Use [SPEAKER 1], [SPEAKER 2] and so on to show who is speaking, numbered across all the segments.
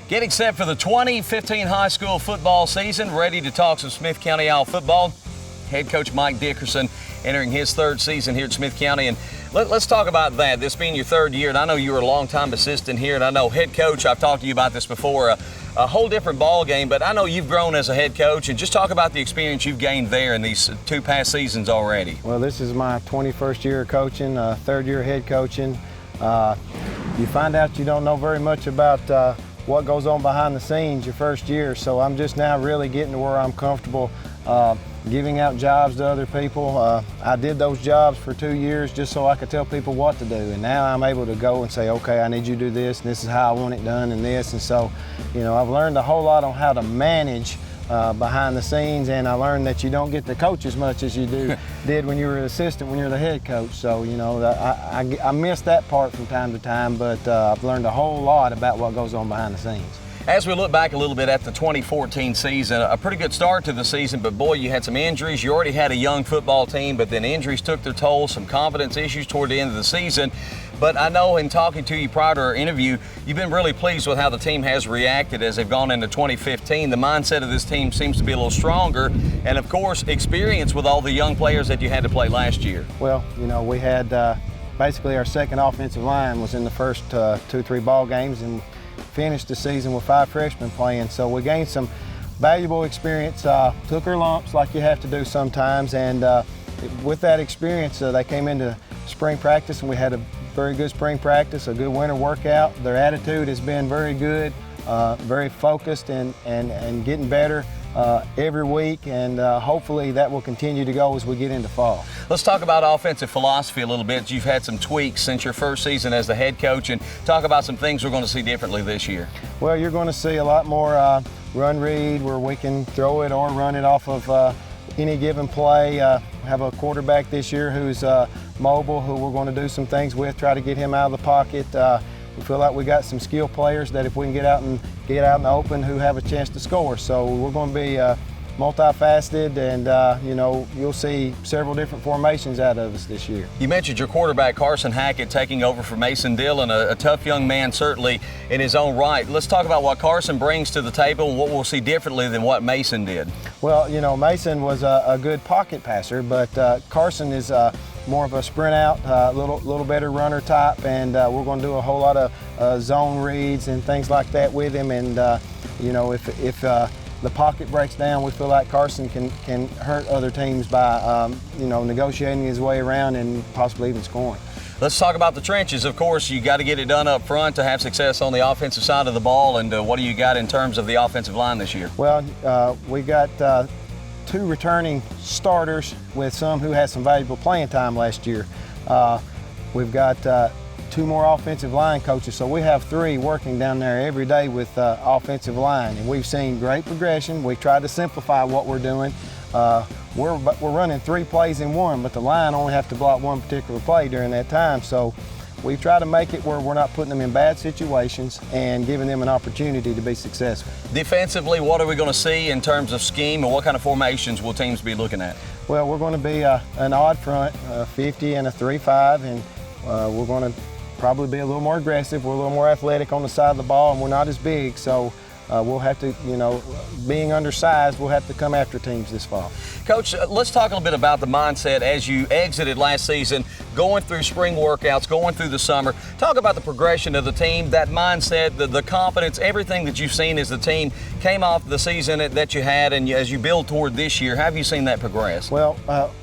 [SPEAKER 1] Getting set for the 2015 high school football season, ready to talk some Smith County Owl football. Head coach Mike Dickerson entering his third season here at Smith County. And let's talk about that, this being your third year. And I know you were a long-time assistant here, and I know head coach, I've talked to you about this before, a whole different ball game, but I know you've grown as a head coach. And just talk about the experience you've gained there in these two past seasons already.
[SPEAKER 2] Well, this is my 21st year of coaching, third year head coaching. You find out you don't know very much about what goes on behind the scenes your first year, so I'm just now really getting to where I'm comfortable giving out jobs to other people. I did those jobs for 2 years just so I could tell people what to do, and now I'm able to go and say, okay, I need you to do this, and this is how I want it done, and this. And so, you know, I've learned a whole lot on how to manage behind the scenes, and I learned that you don't get to coach as much as you did when you were an assistant, when you're the head coach. So, you know, I miss that part from time to time, but I've learned a whole lot about what goes on behind the scenes.
[SPEAKER 1] As we look back a little bit at the 2014 season, a pretty good start to the season, but boy, you had some injuries. You already had a young football team, but then injuries took their toll, some confidence issues toward the end of the season. But I know in talking to you prior to our interview, you've been really pleased with how the team has reacted as they've gone into 2015. The mindset of this team seems to be a little stronger, and of course, experience with all the young players that you had to play last year.
[SPEAKER 2] Well, you know, we had basically our second offensive line was in the first 2-3 ball games, and finished the season with 5 freshmen playing. So we gained some valuable experience, took our lumps like you have to do sometimes, and with that experience, they came into spring practice, and we had a very good spring practice, a good winter workout. Their attitude has been very good, very focused and getting better every week, and hopefully that will continue to go as we get into fall.
[SPEAKER 1] Let's talk about offensive philosophy a little bit. You've had some tweaks since your first season as the head coach, and talk about some things we're going to see differently this year.
[SPEAKER 2] Well, you're going to see a lot more run read where we can throw it or run it off of any given play. Have a quarterback this year who's mobile, who we're going to do some things with, try to get him out of the pocket. We feel like we got some skill players that if we can get out in the open, who have a chance to score. So we're going to be multifaceted, and you know, you'll see several different formations out of us this year.
[SPEAKER 1] You mentioned your quarterback Carson Hackett taking over for Mason Dillon, a tough young man certainly in his own right. Let's talk about what Carson brings to the table and what we'll see differently than what Mason did.
[SPEAKER 2] Well, you know, Mason was a good pocket passer, but Carson is more of a sprint out, little better runner type, and we're going to do a whole lot of zone reads and things like that with him. And you know, if the pocket breaks down, we feel like Carson can hurt other teams by you know, negotiating his way around and possibly even scoring.
[SPEAKER 1] Let's talk about the trenches. Of course, you got to get it done up front to have success on the offensive side of the ball. And what do you got in terms of the offensive line this year?
[SPEAKER 2] Well, we got 2 returning starters with some who had some valuable playing time last year. We've got 2 more offensive line coaches, so we have 3 working down there every day with offensive line, and we've seen great progression. We've tried to simplify what we're doing. We're running 3 plays in one, but the line only have to block one particular play during that time. So we try to make it where we're not putting them in bad situations and giving them an opportunity to be successful.
[SPEAKER 1] Defensively, what are we going to see in terms of scheme, and what kind of formations will teams be looking at?
[SPEAKER 2] Well, we're going to be an odd front, 50 and a 3-5, and we're going to probably be a little more aggressive. We're a little more athletic on the side of the ball, and we're not as big, so we'll have to, you know, being undersized, we'll have to come after teams this fall.
[SPEAKER 1] Coach, let's talk a little bit about the mindset as you exited last season, going through spring workouts, going through the summer. Talk about the progression of the team, that mindset, the confidence, everything that you've seen as the team came off the season that you had, and as you build toward this year, how have you seen that progress?
[SPEAKER 2] Well,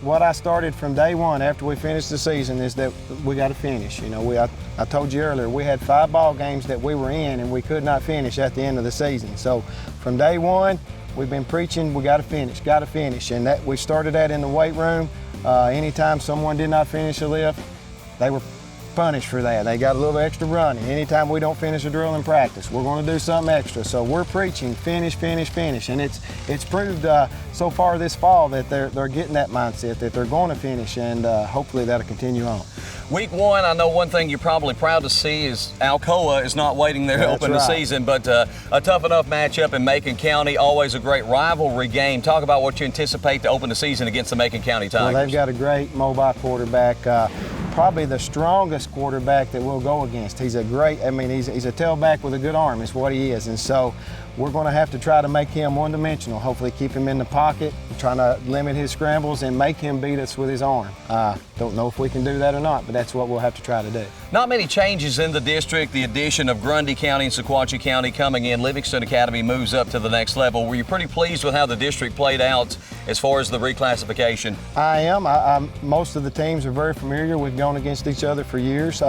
[SPEAKER 2] what I started from day one after we finished the season is that we got to finish. You know, I told you earlier, we had 5 ball games that we were in, and we could not finish at the end of the season. So from day one, we've been preaching, we got to finish, and that we started that in the weight room. Anytime someone did not finish a lift, they were punished for that. They got a little extra running. Anytime we don't finish a drill in practice, we're going to do something extra. So we're preaching finish, and it's proved so far this fall that they're getting that mindset that they're going to finish, and hopefully that'll continue on.
[SPEAKER 1] Week 1, I know one thing you're probably proud to see is Alcoa is not waiting there to open the season, but a tough enough matchup in Macon County, always a great rivalry game. Talk about what you anticipate to open the season against the Macon County Tigers.
[SPEAKER 2] Well, they've got a great mobile quarterback. probably the strongest quarterback that we'll go against. He's a great, I mean, he's a tailback with a good arm is what he is. And so we're going to have to try to make him one-dimensional, hopefully keep him in the pocket, trying to limit his scrambles and make him beat us with his arm. Don't know if we can do that or not, but that's what we'll have to try to do.
[SPEAKER 1] Not many changes in the district. The addition of Grundy County and Sequatchie County coming in. Livingston Academy moves up to the next level. Were you pretty pleased with how the district played out as far as the reclassification?
[SPEAKER 2] I am. Most of the teams are very familiar. We've gone against each other for years.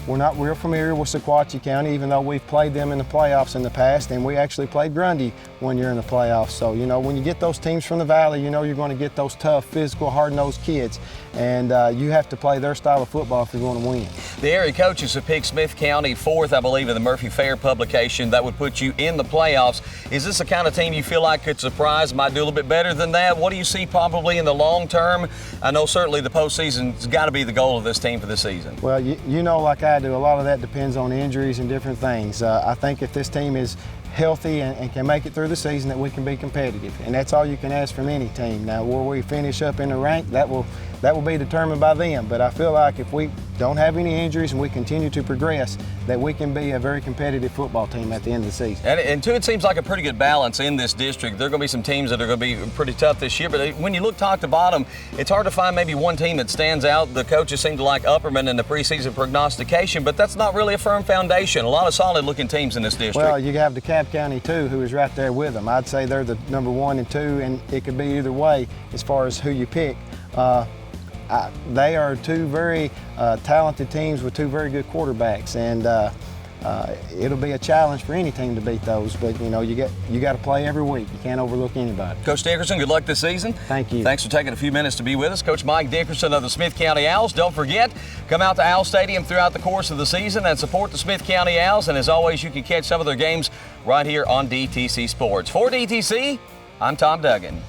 [SPEAKER 2] We're not real familiar with Sequatchie County, even though we've played them in the playoffs in the past, and we actually played Grundy one year in the playoffs. So, you know, when you get those teams from the Valley, you know you're going to get those tough, physical, hard-nosed kids, and you have to play their style of football if you're going to win.
[SPEAKER 1] The area coaches have picked Smith County fourth, I believe, in the Murphy Fair publication. That would put you in the playoffs. Is this the kind of team you feel like could surprise, might do a little bit better than that? What do you see probably in the long term? I know certainly the postseason's got to be the goal of this team for this season.
[SPEAKER 2] Well, you know, like I do, a lot of that depends on injuries and different things. I think if this team is healthy and can make it through the season, that we can be competitive, and that's all you can ask from any team. Now, where we finish up in the rank, that will be determined by them, but I feel like if we don't have any injuries and we continue to progress, that we can be a very competitive football team at the end of the season.
[SPEAKER 1] And too, it seems like a pretty good balance in this district. There are going to be some teams that are going to be pretty tough this year, but when you look top to bottom, it's hard to find maybe one team that stands out. The coaches seem to like Upperman in the preseason prognostication, but that's not really a firm foundation. A lot of solid-looking teams in this district.
[SPEAKER 2] Well, you have DeKalb County, too, who is right there with them. I'd say they're the number 1 and 2, and it could be either way as far as who you pick. They are two very talented teams with two very good quarterbacks, and it'll be a challenge for any team to beat those. But you know, you got to play every week. You can't overlook anybody.
[SPEAKER 1] Coach Dickerson, good luck this season.
[SPEAKER 2] Thank you.
[SPEAKER 1] Thanks for taking a few minutes to be with us. Coach Mike Dickerson of the Smith County Owls. Don't forget, come out to Owl Stadium throughout the course of the season and support the Smith County Owls. And as always, you can catch some of their games right here on DTC Sports. For DTC, I'm Tom Duggin.